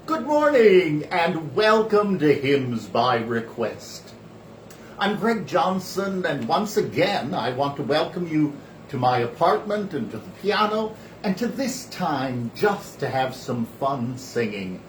Good morning and welcome to Hymns by Request. I'm Greg Johnson, and once again I want to welcome you to my apartment and to the piano and to this time just to have some fun singing.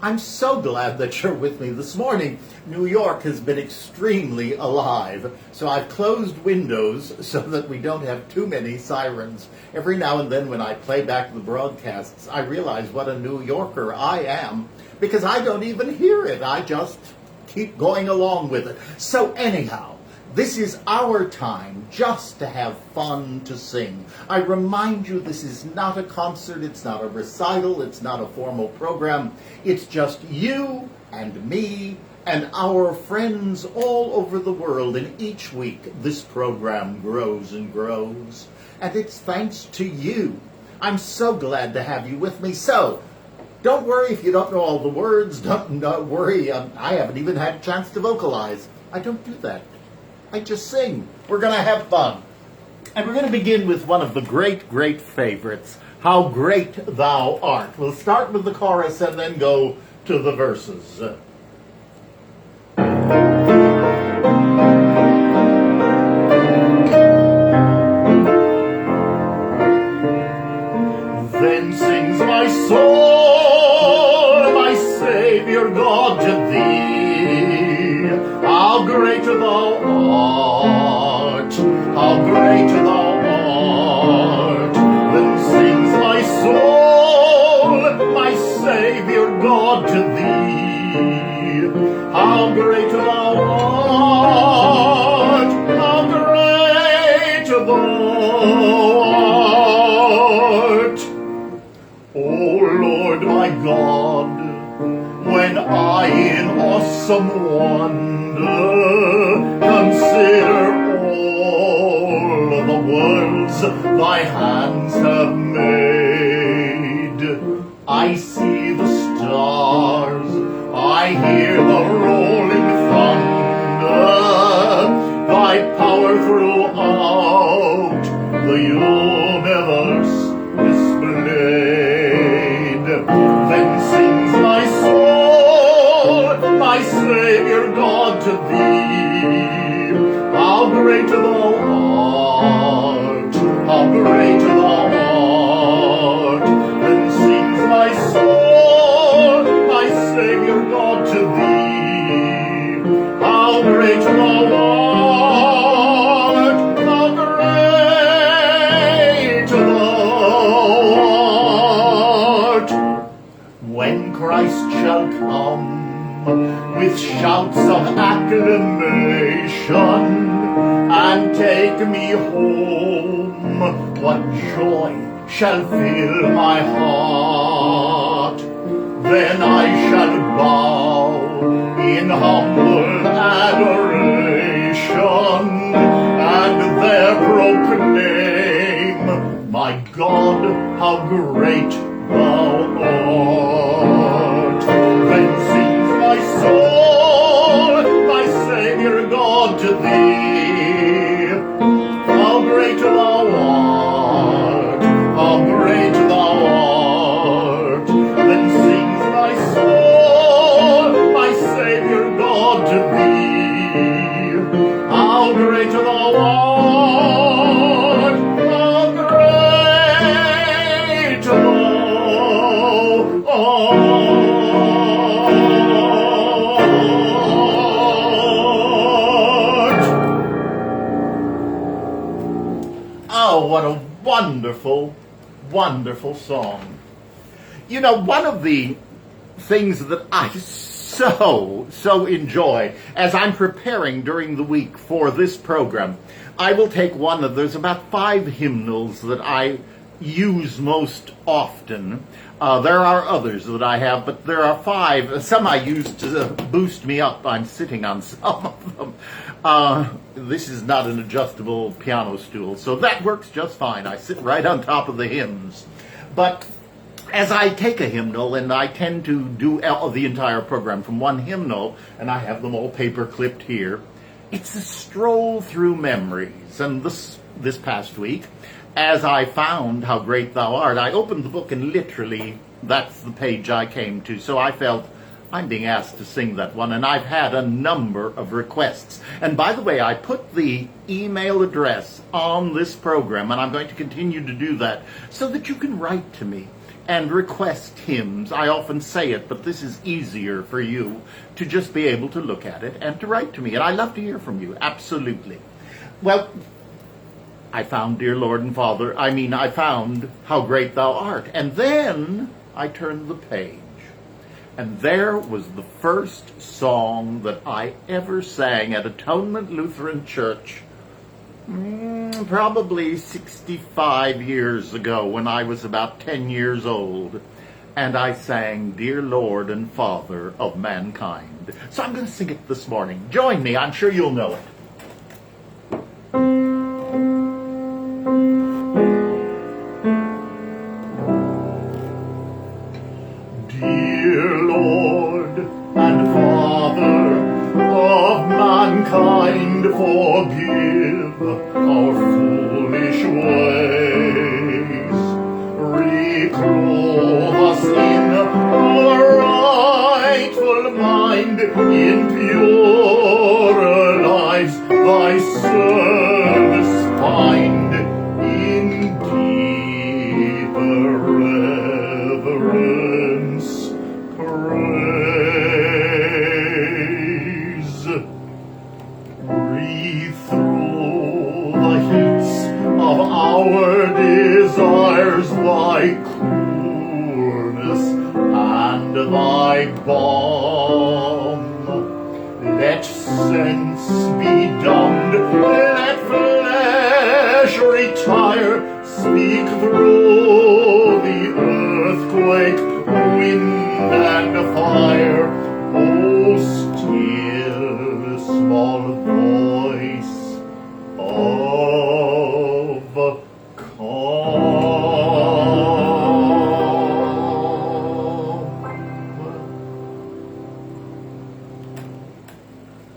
I'm so glad that you're with me this morning. New York has been extremely alive, so I've closed windows so that we don't have too many sirens. Every now and then when I play back the broadcasts, I realize what a New Yorker I am, because I don't even hear it. I just keep going along with it. So anyhow, this is our time just to have fun to sing. I remind you, this is not a concert, it's not a recital, it's not a formal program. It's just you and me and our friends all over the world. And each week this program grows and grows. And it's thanks to you. I'm so glad to have you with me. So, don't worry if you don't know all the words. Don't worry, I haven't even had a chance to vocalize. I don't do that. I just sing. We're going to have fun. And we're going to begin with one of the great, great favorites, How Great Thou Art. We'll start with the chorus and then go to the verses. Then sings my soul, my Savior God, to thee. How great thou art, how great thou art. Then sings my soul, my Savior God, to thee. How great thou art, how great thou art. O Lord my God, when I in awesome wonder consider all the worlds thy hands have made, I see the stars, I hear the rolling thunder, thy power throughout the universe displayed. Then sings my soul, my Savior God, to thee. How great thou art, how great thou art. Then sings my soul, my Savior God, to thee. How great thou art, how great thou art. When Christ shall come with shouts of acclamation and take me home, what joy shall fill my heart. Then I shall bow in humble adoration and there proclaim, my God, how great thou art. Then sings my soul, my Savior God, to thee. How great thou art, how great thou art. Then sings my soul, my Savior God, to thee. How great thou art, how great thou art. Oh, what a wonderful, wonderful song. You know, one of the things that I so enjoy as I'm preparing during the week for this program, I will take one of, there's about 5 hymnals that I use most often. There are others that I have, but there are 5. Some I use to boost me up. I'm sitting on some of them. This is not an adjustable piano stool, so that works just fine. I sit right on top of the hymns. But as I take a hymnal, and I tend to do the entire program from one hymnal, and I have them all paper clipped here, it's a stroll through memories. And this past week, as I found how great thou art, I opened the book and literally that's the page I came to. So I felt I'm being asked to sing that one, and I've had a number of requests. And by the way, I put the email address on this program, and I'm going to continue to do that so that you can write to me and request hymns. I often say it, but this is easier for you to just be able to look at it and to write to me. And I love to hear from you, absolutely. Well, I found Dear Lord and Father, I found How Great Thou Art. And then I turned the page. And there was the first song that I ever sang at Atonement Lutheran Church, probably 65 years ago when I was about 10 years old. And I sang Dear Lord and Father of Mankind. So I'm going to sing it this morning. Join me, I'm sure you'll know it. Dear Lord and Father of mankind, forgive our foolish ways. Reclothe us in our rightful mind, in purer lives thy service find, in deeper reverence praise. Breathe through the heats of our desires thy coolness and thy balm. Let sense be dumbed, let flesh retire, speak through the earthquake, wind and fire. O still small voice of calm.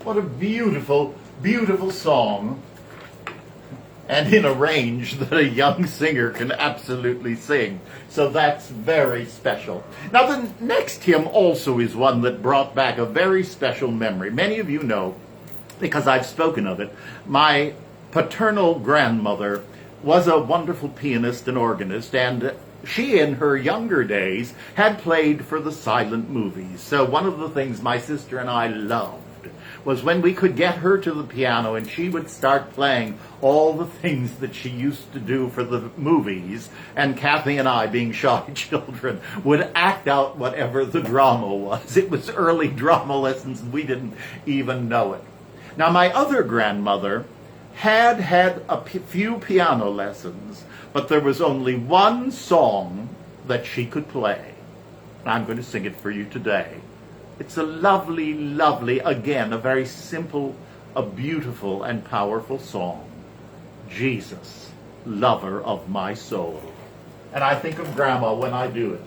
What a beautiful, beautiful song. And in a range that a young singer can absolutely sing. So that's very special. Now the next hymn also is one that brought back a very special memory. Many of you know, because I've spoken of it, my paternal grandmother was a wonderful pianist and organist, and she in her younger days had played for the silent movies. So one of the things my sister and I loved was when we could get her to the piano and she would start playing all the things that she used to do for the movies, and Kathy and I, being shy children, would act out whatever the drama was. It was early drama lessons and we didn't even know it. Now my other grandmother had a few piano lessons, but there was only one song that she could play. And I'm going to sing it for you today. It's a lovely, lovely, again, a very simple, a beautiful and powerful song. Jesus, lover of my soul. And I think of Grandma when I do it.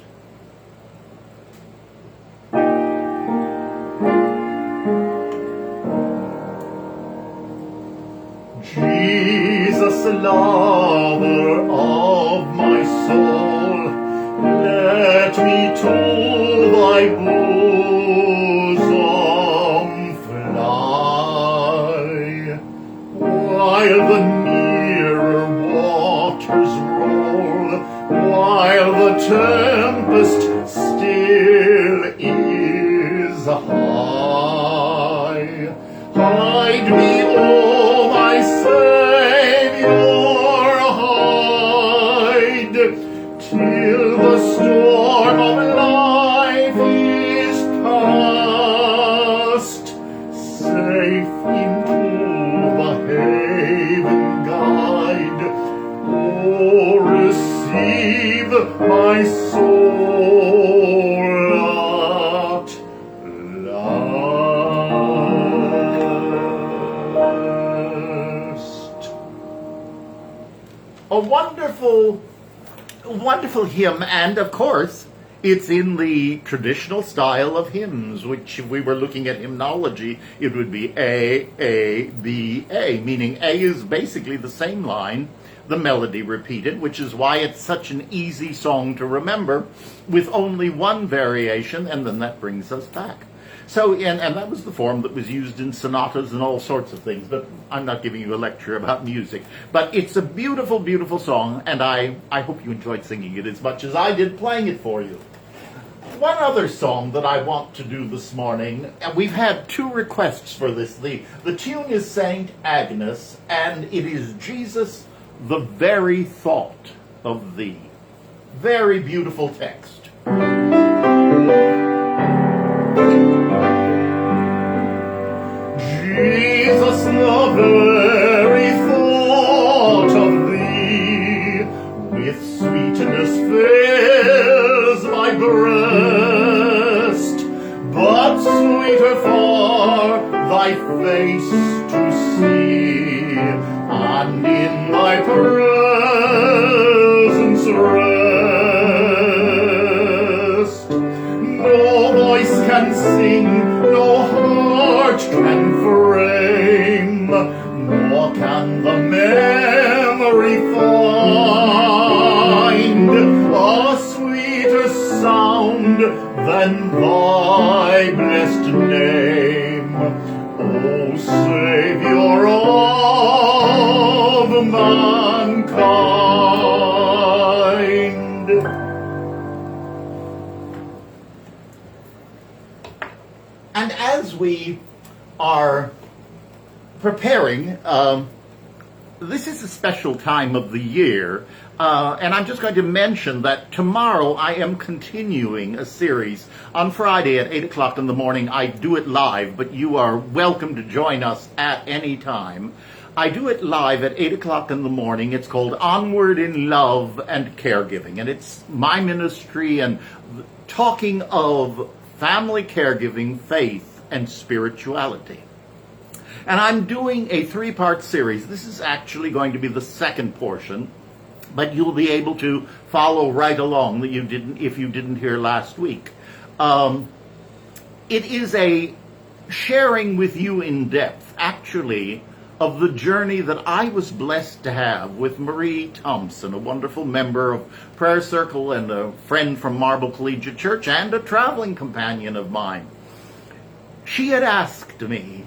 Jesus, lover of my soul, let me to thy bosom fly, while the nearer waters roll, while the tempest still is high. Hide me, O my Savior, hide, till the storm of life is past. Safe into the haven guide, oh, receive my soul at last. A wonderful hymn, and of course it's in the traditional style of hymns, which if we were looking at hymnology, it would be A, B, A, meaning A is basically the same line the melody repeated, which is why it's such an easy song to remember with only one variation, and then that brings us back. So, and that was the form that was used in sonatas and all sorts of things, but I'm not giving you a lecture about music. But it's a beautiful, beautiful song, and I hope you enjoyed singing it as much as I did playing it for you. One other song that I want to do this morning, and we've had 2 requests for this. The tune is Saint Agnes, and it is Jesus, the very thought of thee. Very beautiful text. Jesus, the very thought of thee, with sweetness fills my breast, but sweeter far thy face to see, and in thy presence rest. No voice can sing, no heart can frame, nor can the memory find a sweeter sound than thy blessed name, O Savior of mankind. And as we are preparing, this is a special time of the year, and I'm just going to mention that tomorrow I am continuing a series. On Friday at 8 o'clock in the morning, I do it live, but you are welcome to join us at any time. I do it live at 8 o'clock in the morning. It's called Onward in Love and Caregiving, and it's my ministry and talking of family caregiving, faith, and spirituality. And I'm doing a 3-part series. This is actually going to be the second portion, but you'll be able to follow right along that if you didn't hear last week. It is a sharing with you in depth, actually, of the journey that I was blessed to have with Marie Thompson, a wonderful member of Prayer Circle and a friend from Marble Collegiate Church and a traveling companion of mine. She had asked me,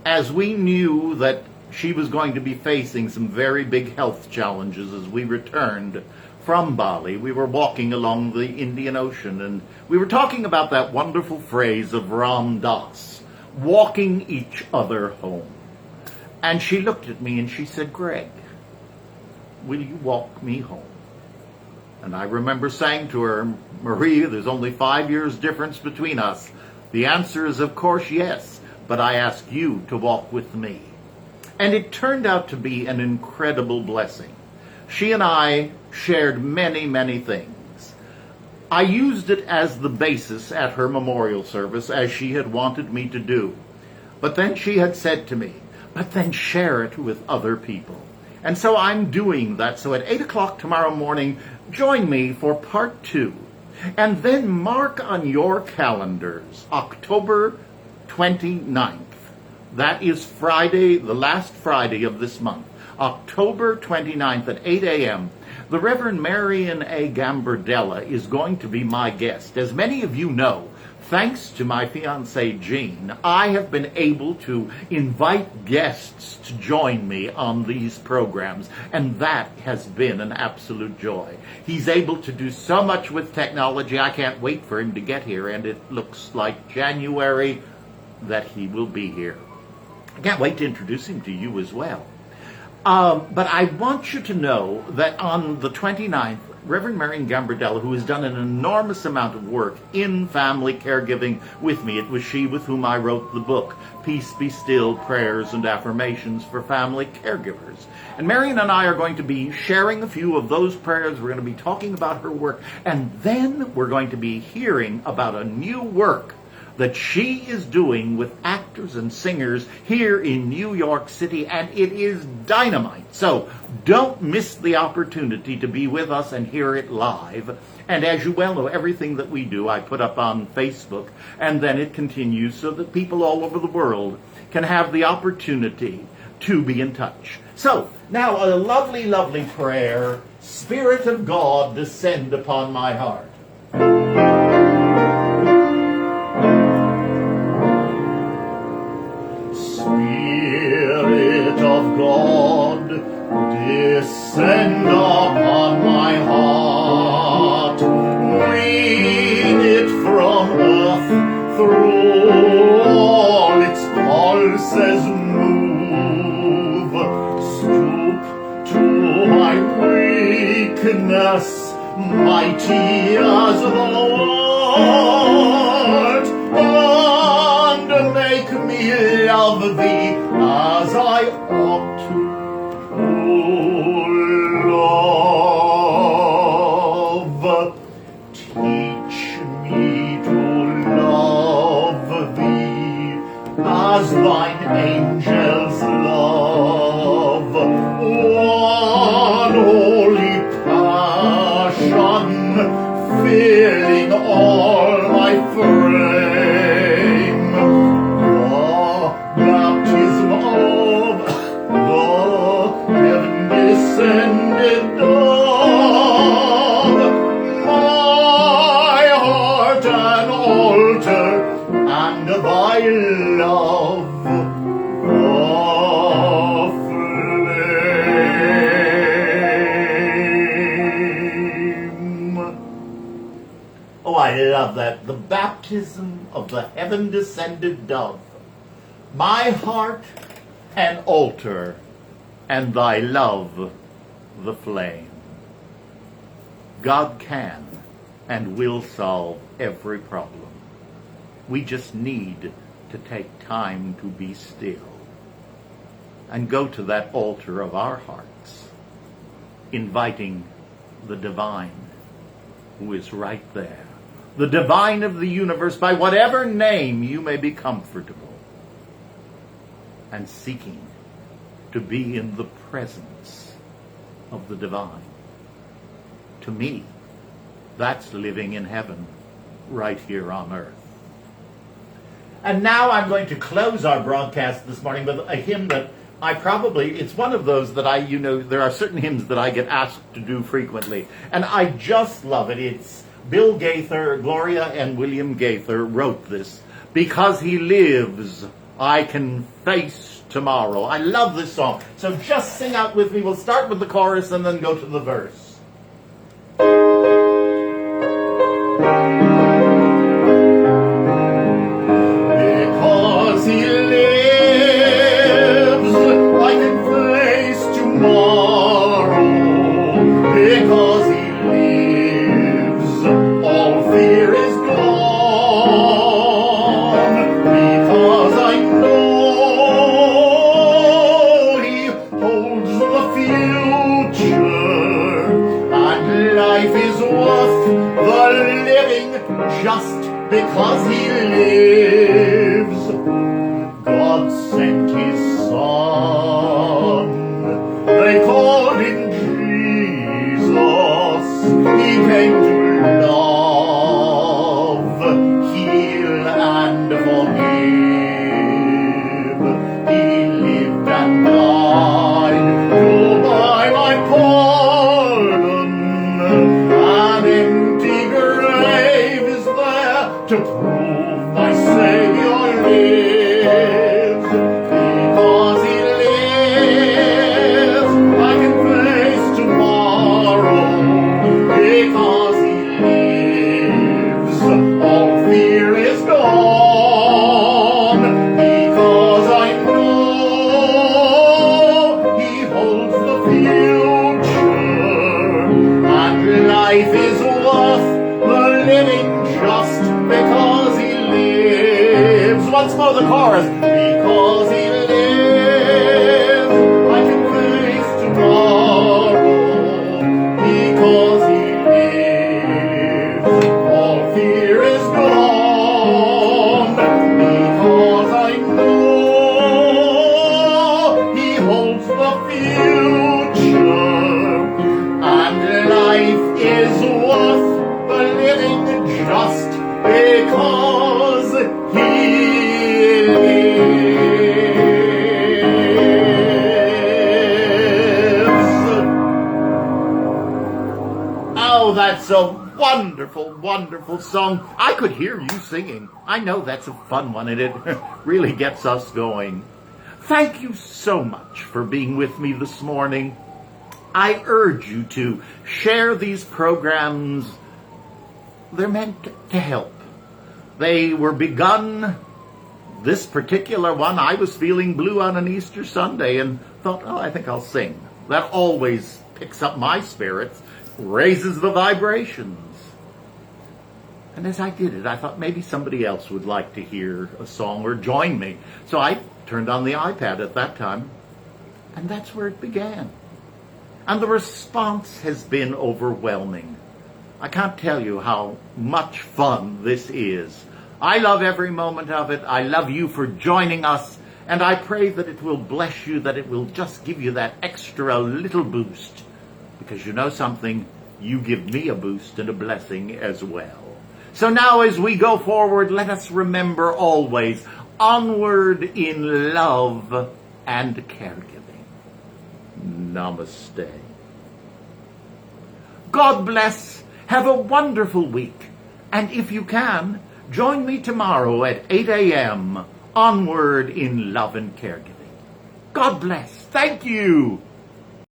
as we knew that she was going to be facing some very big health challenges as we returned from Bali. We were walking along the Indian Ocean, and we were talking about that wonderful phrase of Ram Dass, walking each other home. And she looked at me and she said, "Greg, will you walk me home?" And I remember saying to her, "Marie, there's only 5 years difference between us. The answer is, of course, yes, but I ask you to walk with me." And it turned out to be an incredible blessing. She and I shared many, many things. I used it as the basis at her memorial service, as she had wanted me to do. But then she had said to me, "But then share it with other people." And so I'm doing that. So at 8 o'clock tomorrow morning, join me for part 2. And then mark on your calendars October 29th. That is Friday, the last Friday of this month. October 29th at 8 a.m. The Reverend Marion A. Gambardella is going to be my guest. As many of you know, thanks to my fiancée Jean, I have been able to invite guests to join me on these programs, and that has been an absolute joy. He's able to do so much with technology. I can't wait for him to get here, and it looks like January that he will be here. I can't wait to introduce him to you as well. But I want you to know that on the 29th, Reverend Marion Gambardella, who has done an enormous amount of work in family caregiving with me, it was she with whom I wrote the book, Peace Be Still, Prayers and Affirmations for Family Caregivers. And Marion and I are going to be sharing a few of those prayers. We're going to be talking about her work, and then we're going to be hearing about a new work that she is doing with actors and singers here in New York City, and it is dynamite. So don't miss the opportunity to be with us and hear it live. And as you well know, everything that we do I put up on Facebook, and then it continues so that people all over the world can have the opportunity to be in touch. So, now a lovely, lovely prayer. Spirit of God, descend upon my heart. Spirit of God, descend upon my heart. Read it from earth through all its pulses move. Stoop to my weakness, mighty as thou art, and make me love thee as I ought to love. Teach me to love thee as thine angels love. One holy passion filling all my frame. The baptism of the heaven-descended dove. My heart an altar, and thy love the flame. Oh, I love that. The baptism of the heaven-descended dove. My heart an altar, and thy love the flame. God can and will solve every problem. We just need to take time to be still and go to that altar of our hearts, inviting the divine who is right there, the divine of the universe, by whatever name you may be comfortable, and seeking to be in the presence of the divine. To me, that's living in heaven right here on earth. And now I'm going to close our broadcast this morning with a hymn that it's one of those that there are certain hymns that I get asked to do frequently, and I just love it. It's Bill Gaither, Gloria and William Gaither wrote this. Because he lives, I can face tomorrow. I love this song. So just sing out with me. We'll start with the chorus and then go to the verse. Because he lives, I can face tomorrow. Because he lives, all fear is gone. Because I know he holds the future, and life is worth the living just because he lives. God sent his son, they called him Jesus. He came to love, heal, and forgive. He lived and died to buy my pardon. An empty grave is there to prove my Savior lives. Because he lives, I can face tomorrow. Because he lives, all fear is gone. Because I know he holds the future, and life is worth the living just because he lives. Once more the chorus. Because he lives, I can face tomorrow. Because he lives, all fear is gone. Because I know he holds the future, and life is worth the living just because he lives. that's a wonderful, wonderful song. I could hear you singing. I know that's a fun one, and it really gets us going. Thank you so much for being with me this morning. I urge you to share these programs. They're meant to help. They were begun, this particular one, I was feeling blue on an Easter Sunday and thought, oh, I think I'll sing. That always picks up my spirits, raises the vibrations. And as I did it, I thought maybe somebody else would like to hear a song or join me. So I turned on the iPad at that time, and that's where it began. And the response has been overwhelming. I can't tell you how much fun this is. I love every moment of it. I love you for joining us, and I pray that it will bless you, that it will just give you that extra little boost. Because you know something, you give me a boost and a blessing as well. So now as we go forward, let us remember always, onward in love and caregiving. Namaste. God bless. Have a wonderful week. And if you can, join me tomorrow at 8 a.m. Onward in love and caregiving. God bless. Thank you.